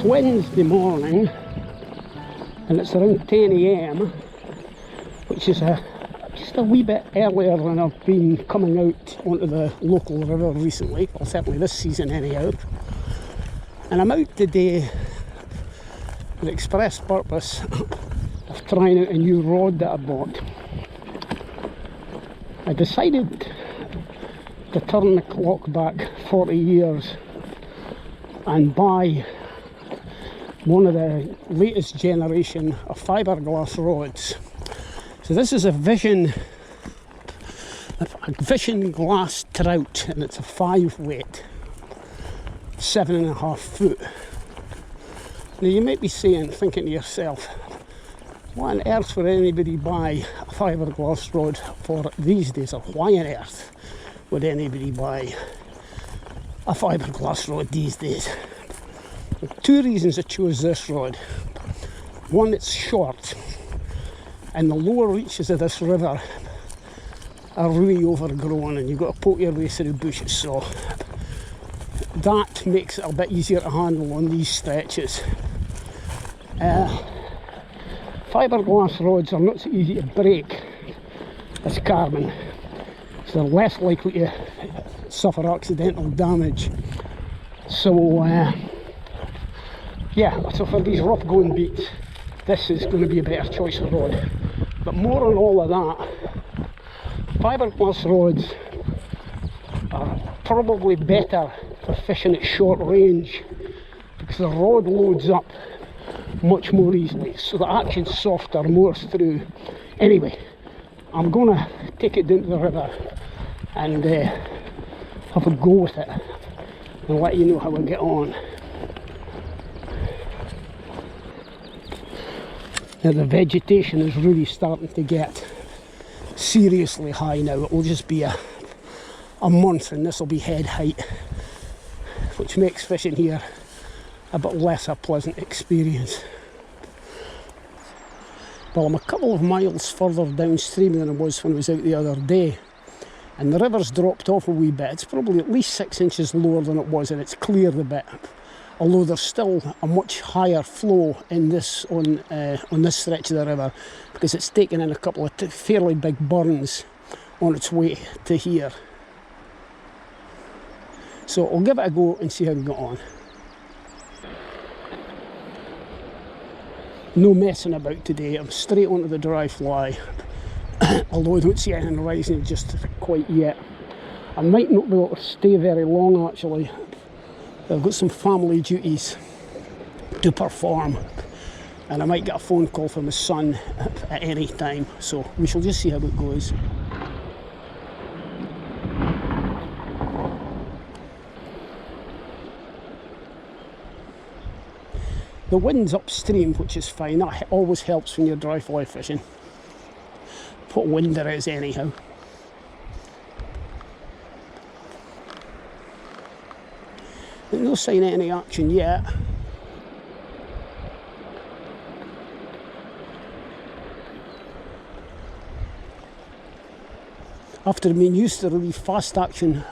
Wednesday morning and it's around 10 AM, which is just a wee bit earlier than I've been coming out onto the local river recently, well certainly this season anyhow. And I'm out today for the express purpose of trying out a new rod that I bought. I decided to turn the clock back 40 years and buy one of the latest generation of fiberglass rods. So this is a Vision glass trout, and it's a 5 weight, 7.5 foot. Now you might be thinking to yourself, what on earth would anybody buy a fiberglass rod for these days, or why on earth would anybody buy a fiberglass rod these days? Well, 2 reasons I chose this rod. One, it's short, and the lower reaches of this river are really overgrown and you've got to poke your way through bushes, so that makes it a bit easier to handle on these stretches. Fiberglass rods are not so easy to break as carbon, so they're less likely to suffer accidental damage. So yeah, so for these rough going beats, this is going to be a better choice of rod. But more on all of that, fiberglass rods are probably better for fishing at short range because the rod loads up much more easily, so the action's softer, more through. Anyway, I'm going to take it down to the river and have a go with it and let you know how I get on. Now the vegetation is really starting to get seriously high now. It will just be a month and this will be head height, which makes fishing here a bit less a pleasant experience. Well, I'm a couple of miles further downstream than I was when I was out the other day, and the river's dropped off a wee bit. It's probably at least 6 inches lower than it was, and it's cleared a bit, although there's still a much higher flow in this on this stretch of the river because it's taken in a couple of fairly big burns on its way to here. So I'll give it a go and see how we get on. No messing about today, I'm straight onto the dry fly, although I don't see anything rising just quite yet. I might not be able to stay very long actually. I've got some family duties to perform and I might get a phone call from my son at any time, so we shall just see how it goes. The wind's upstream, which is fine. That always helps when you're dry fly fishing. What wind there is anyhow. There's no sign of any action yet. After being used to really fast action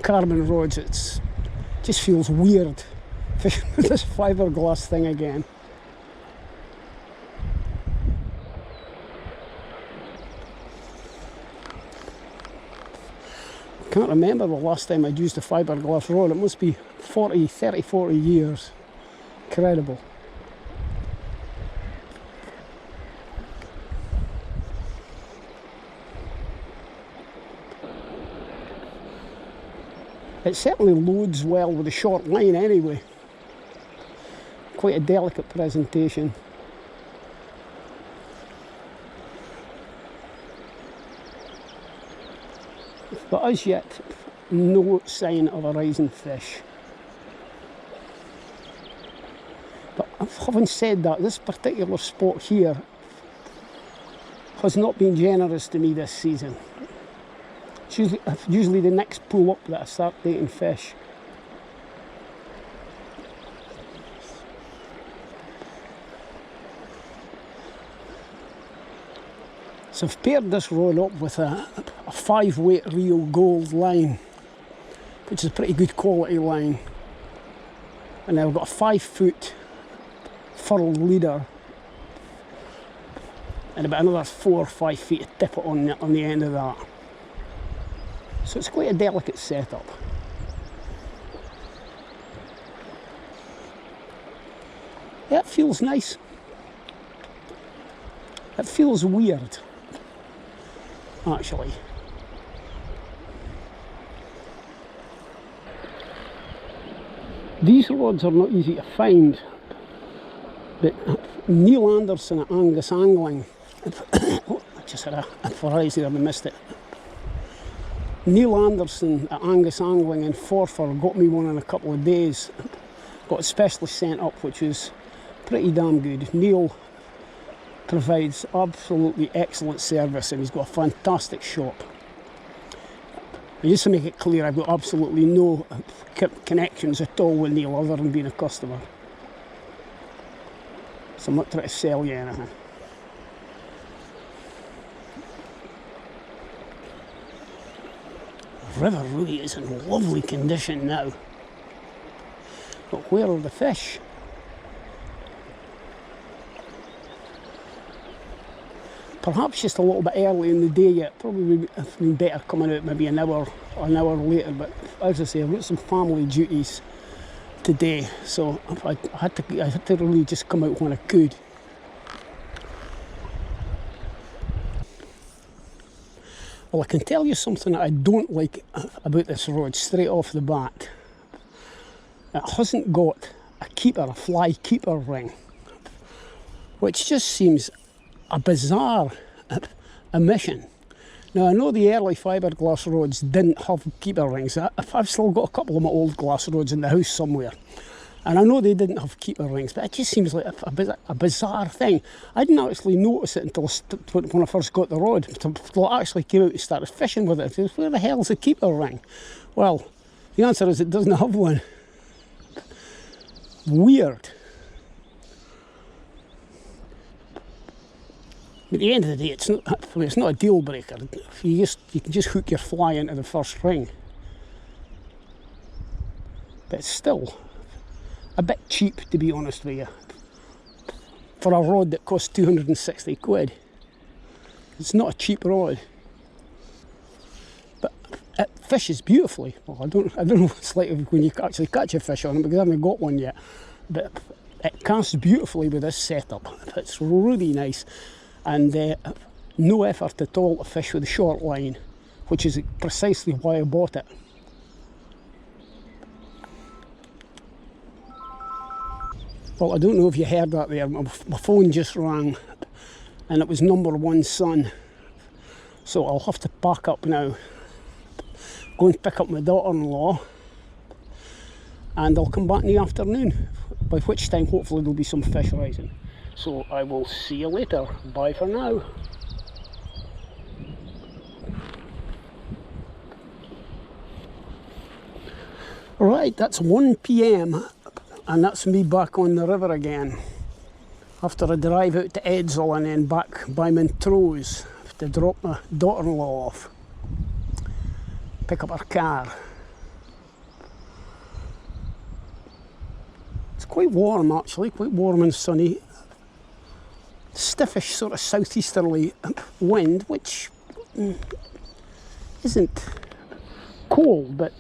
carbon rods, it just feels weird fishing with this fiberglass thing again. I can't remember the last time I'd used a fiberglass rod. It must be 40 years. Incredible. It certainly loads well with a short line anyway. Quite a delicate presentation. But as yet, no sign of a rising fish. But having said that, this particular spot here has not been generous to me this season. It's usually the next pull up that I start taking fish. So I've paired this rod up with a 5 weight Rio Gold line, which is a pretty good quality line. And I've got a 5 foot furled leader, and about another 4 or 5 feet of tippet on the end of that. So it's quite a delicate setup. Yeah, it feels nice. It feels weird, actually. These rods are not easy to find, but Neil Anderson at Angus Angling, oh, I just had a flies there, I missed it. Neil Anderson at Angus Angling in Forfar got me one in a couple of days. Got it specially sent up, which is pretty damn good. Neil provides absolutely excellent service and he's got a fantastic shop. And just to make it clear, I've got absolutely no connections at all with Neil other than being a customer. So I'm not trying to sell you anything. The river really is in lovely condition now. But where are the fish? Perhaps just a little bit early in the day yet. Probably would have been better coming out maybe an hour later. But as I say, I've got some family duties today, so I had to really just come out when I could. Well, I can tell you something that I don't like about this rod straight off the bat. It hasn't got a fly keeper ring, which just seems a bizarre omission. Now, I know the early fiberglass rods didn't have keeper rings. I've still got a couple of my old glass rods in the house somewhere, and I know they didn't have keeper rings, but it just seems like a bizarre thing. I didn't actually notice it until when I first got the rod, until I actually came out and started fishing with it. Where the hell's the keeper ring? Well, the answer is it doesn't have one. Weird. At the end of the day, it's not a deal breaker. You can just hook your fly into the first ring. But it's still a bit cheap, to be honest with you, for a rod that costs 260 quid. It's not a cheap rod. But it fishes beautifully. Well, I don't know what it's like when you actually catch a fish on it, because I haven't got one yet. But it casts beautifully with this setup. It's really nice. And no effort at all to fish with a short line, which is precisely why I bought it. Well, I don't know if you heard that there, my phone just rang and it was number one son. So I'll have to pack up now, go and pick up my daughter-in-law, and I'll come back in the afternoon, by which time hopefully there'll be some fish rising. So I will see you later. Bye for now. Right, that's 1 PM and that's me back on the river again. After a drive out to Edsall and then back by Montrose to drop my daughter-in-law off. Pick up her car. It's quite warm actually, quite warm and sunny. Stiffish sort of southeasterly wind, which isn't cold, but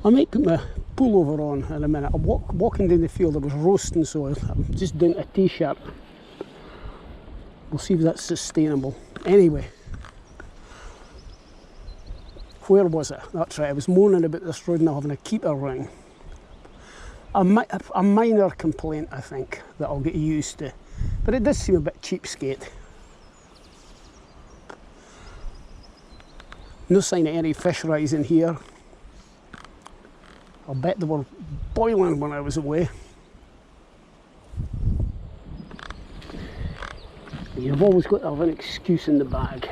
I might put my pullover on in a minute. I'm walking down the field, it was roasting, so I'm just doing a t-shirt. We'll see if that's sustainable. Anyway, where was it? That's right, I was moaning about this road not having a keeper ring. A minor complaint, I think, that I'll get used to. But it does seem a bit cheapskate. No sign of any fish rising here. I'll bet they were boiling when I was away. You've always got to have an excuse in the bag.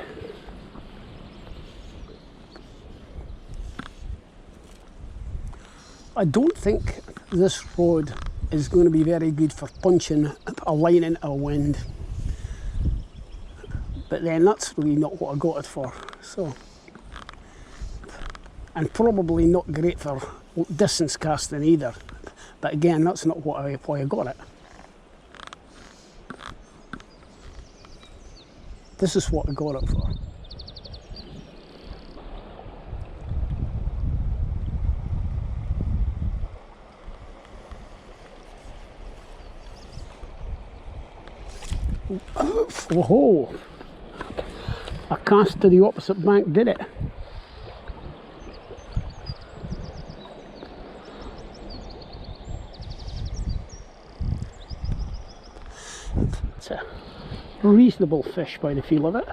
I don't think this rod is going to be very good for punching a line into a wind. But then that's really not what I got it for. So, and probably not great for distance casting either. But again, that's not why I got it. This is what I got it for. Whoa! A cast to the opposite bank did it. It's a reasonable fish by the feel of it.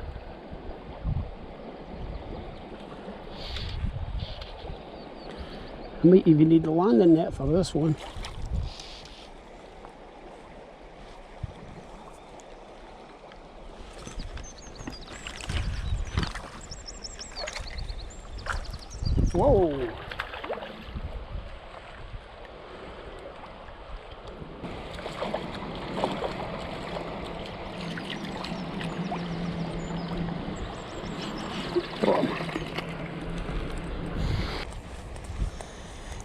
I might even need the landing net for this one. Whoa!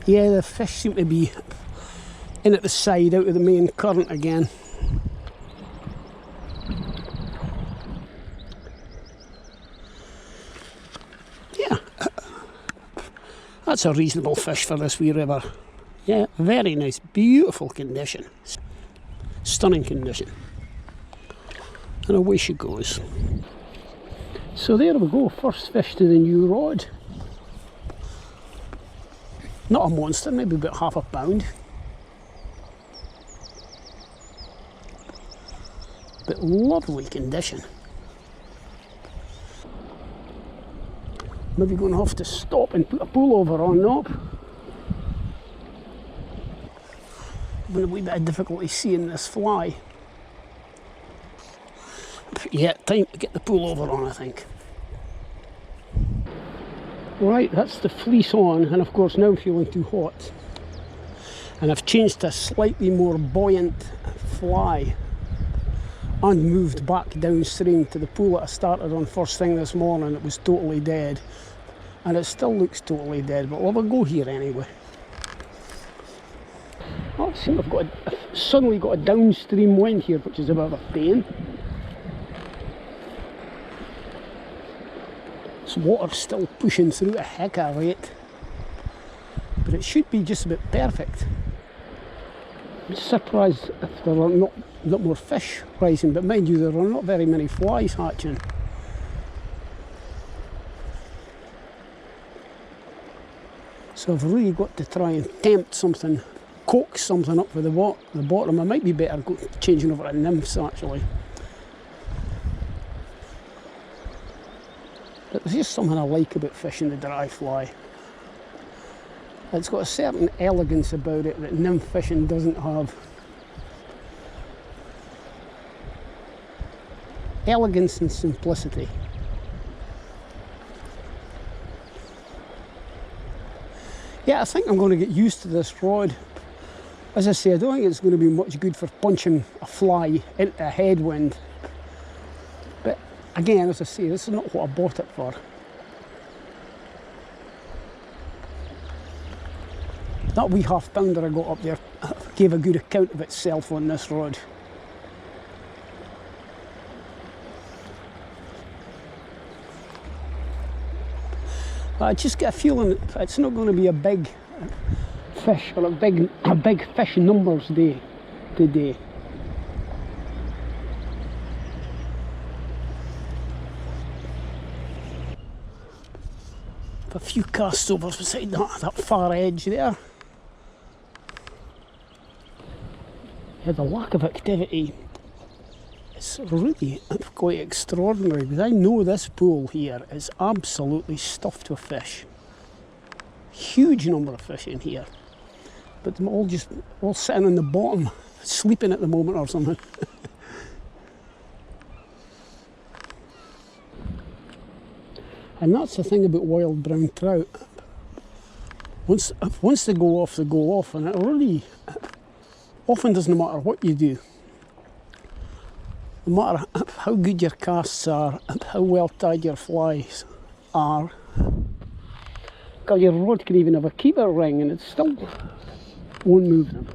Yeah, the fish seem to be in at the side, out of the main current again. Yeah, that's a reasonable fish for this wee river. Yeah, very nice, beautiful condition. Stunning condition. And away she goes. So there we go, first fish to the new rod. Not a monster, maybe about half a pound. But lovely condition. Maybe going to have to stop and put a pullover on up. With a wee bit of difficulty seeing this fly. Yeah, time to get the pullover on, I think. Right, that's the fleece on, and of course now I'm feeling too hot. And I've changed to a slightly more buoyant fly and moved back downstream to the pool that I started on first thing this morning. It was totally dead, and it still looks totally dead, but we'll have a go here anyway. Oh, I seem I've suddenly got a downstream wind here, which is a bit of a pain. This water's still pushing through a heck of a rate, but it should be just about perfect. I'm surprised if there are not more fish rising, but mind you, there are not very many flies hatching. So I've really got to try and tempt something, coax something up for the bottom. I might be better changing over to nymphs actually. But there's just something I like about fishing the dry fly. It's got a certain elegance about it that nymph fishing doesn't have. Elegance and simplicity. Yeah, I think I'm going to get used to this rod. As I say, I don't think it's going to be much good for punching a fly into a headwind. But again, as I say, this is not what I bought it for. That wee half pounder I got up there gave a good account of itself on this rod. I just get a feeling it's not going to be a big fish or a big fish numbers day today. A few casts over beside that far edge there. Yeah, the lack of activity is really quite extraordinary, because I know this pool here is absolutely stuffed with fish. Huge number of fish in here, but they're all sitting on the bottom, sleeping at the moment or something. And that's the thing about wild brown trout. Once they go off, and it really often doesn't matter what you do. No matter how good your casts are, how well tied your flies are. God, your rod can even have a keeper ring and it still won't move them.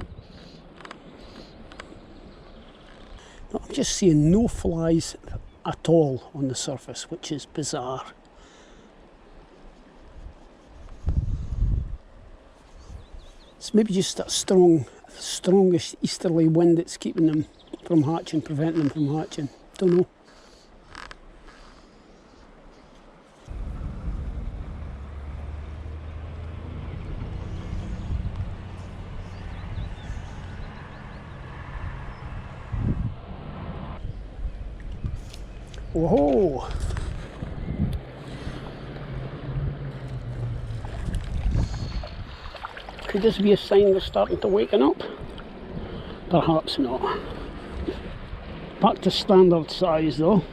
I'm just seeing no flies at all on the surface, which is bizarre. It's maybe just that strongest easterly wind that's keeping them from hatching, preventing them from hatching. Don't know. Whoa! Could this be a sign they're starting to waken up? Perhaps not. Back to standard size though.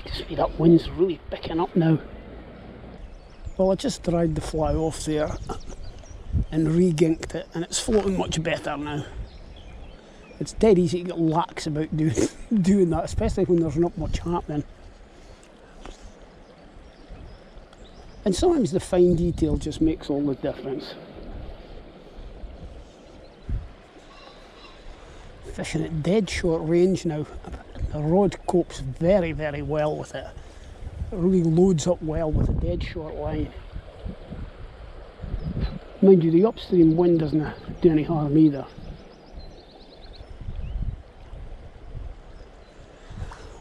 Just be that wind's really picking up now. Well, I just dried the fly off there and re-ginked it, and it's floating much better now. It's dead easy to get lax about doing that, especially when there's not much happening. And sometimes the fine detail just makes all the difference. Fishing at dead short range now. The rod copes very, very well with it. It really loads up well with a dead short line. Mind you, the upstream wind doesn't do any harm either.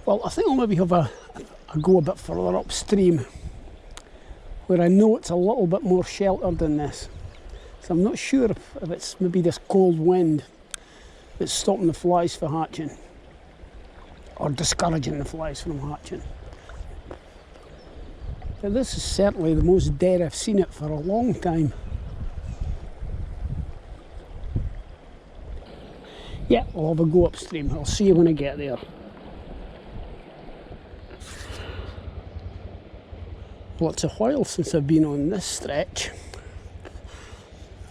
Well, I think I'll maybe have a go a bit further upstream, where I know it's a little bit more sheltered than this. So I'm not sure if it's maybe this cold wind that's stopping the flies from hatching, or discouraging the flies from hatching. But this is certainly the most dead I've seen it for a long time. Yeah, I'll have a go upstream. I'll see you when I get there. Well, it's a while since I've been on this stretch.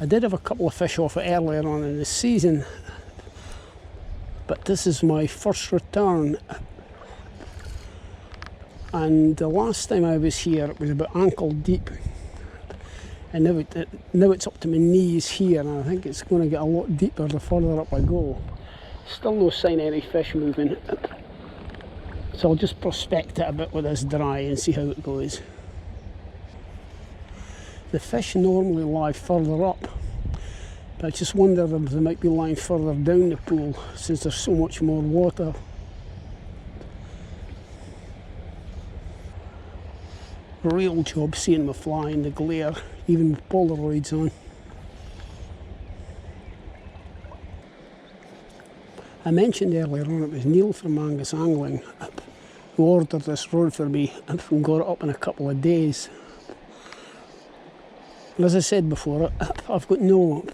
I did have a couple of fish off it earlier on in the season, but this is my first return. And the last time I was here, it was about ankle deep. And now it's up to my knees here, and I think it's going to get a lot deeper the further up I go. Still no sign of any fish moving. So I'll just prospect it a bit with this dry and see how it goes. The fish normally lie further up, but I just wonder if they might be lying further down the pool since there's so much more water. Real job seeing my fly in the glare, even with Polaroids on. I mentioned earlier on it was Neil from Angus Angling who ordered this rod for me and got it up in a couple of days. And as I said before, I've got no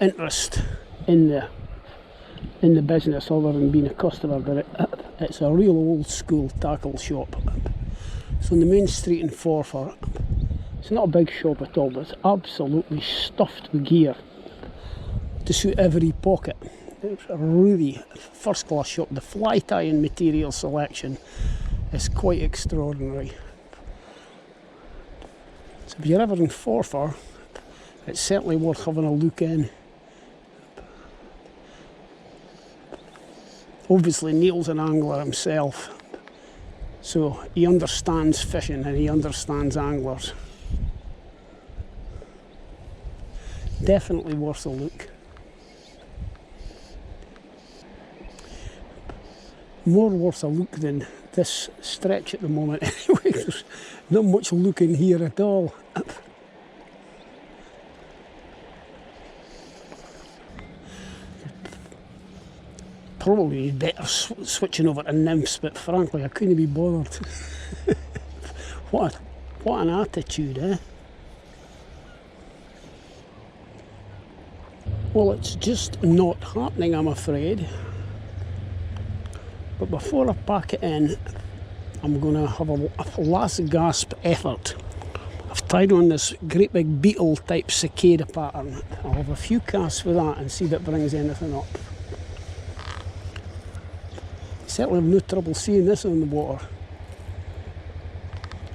interest in the business other than being a customer, but it's a real old school tackle shop. So on the main street in Forfar, it's not a big shop at all, but it's absolutely stuffed with gear to suit every pocket. It's a really first class shop. The fly tying material selection is quite extraordinary. So if you're ever in Forfar, it's certainly worth having a look in. Obviously Neil's an angler himself, so he understands fishing and he understands anglers. Definitely worth a look. More worth a look than this stretch at the moment anyway. There's not much looking here at all. Probably better switching over to nymphs, but frankly I couldn't be bothered. What an attitude, eh? Well, it's just not happening, I'm afraid. But before I pack it in, I'm going to have a last gasp effort. I've tied on this great big beetle type cicada pattern. I'll have a few casts with that and see if it brings anything up. Certainly have no trouble seeing this on the water.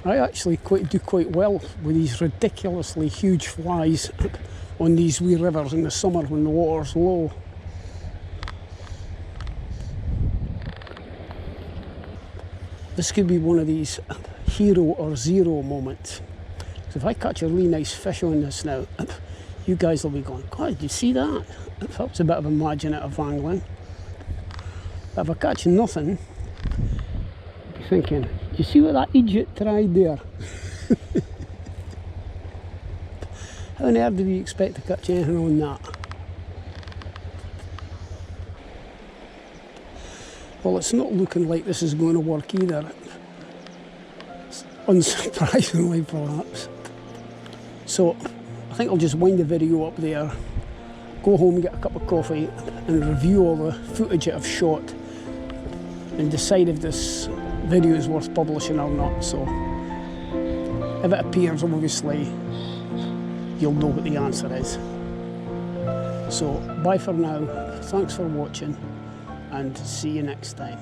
I actually do quite well with these ridiculously huge flies on these wee rivers in the summer when the water's low. This could be one of these hero or zero moments. So if I catch a really nice fish on this now, you guys will be going, God, did you see that? That was a bit of imaginative angling. But if I catch nothing, I'll be thinking, do you see what that idiot tried there? How on earth do we expect to catch anything on that? Well, it's not looking like this is going to work either. Unsurprisingly, perhaps. So, I think I'll just wind the video up there, go home, get a cup of coffee, and review all the footage that I've shot, and decide if this video is worth publishing or not. So, if it appears, obviously, you'll know what the answer is. So, bye for now, thanks for watching, and see you next time.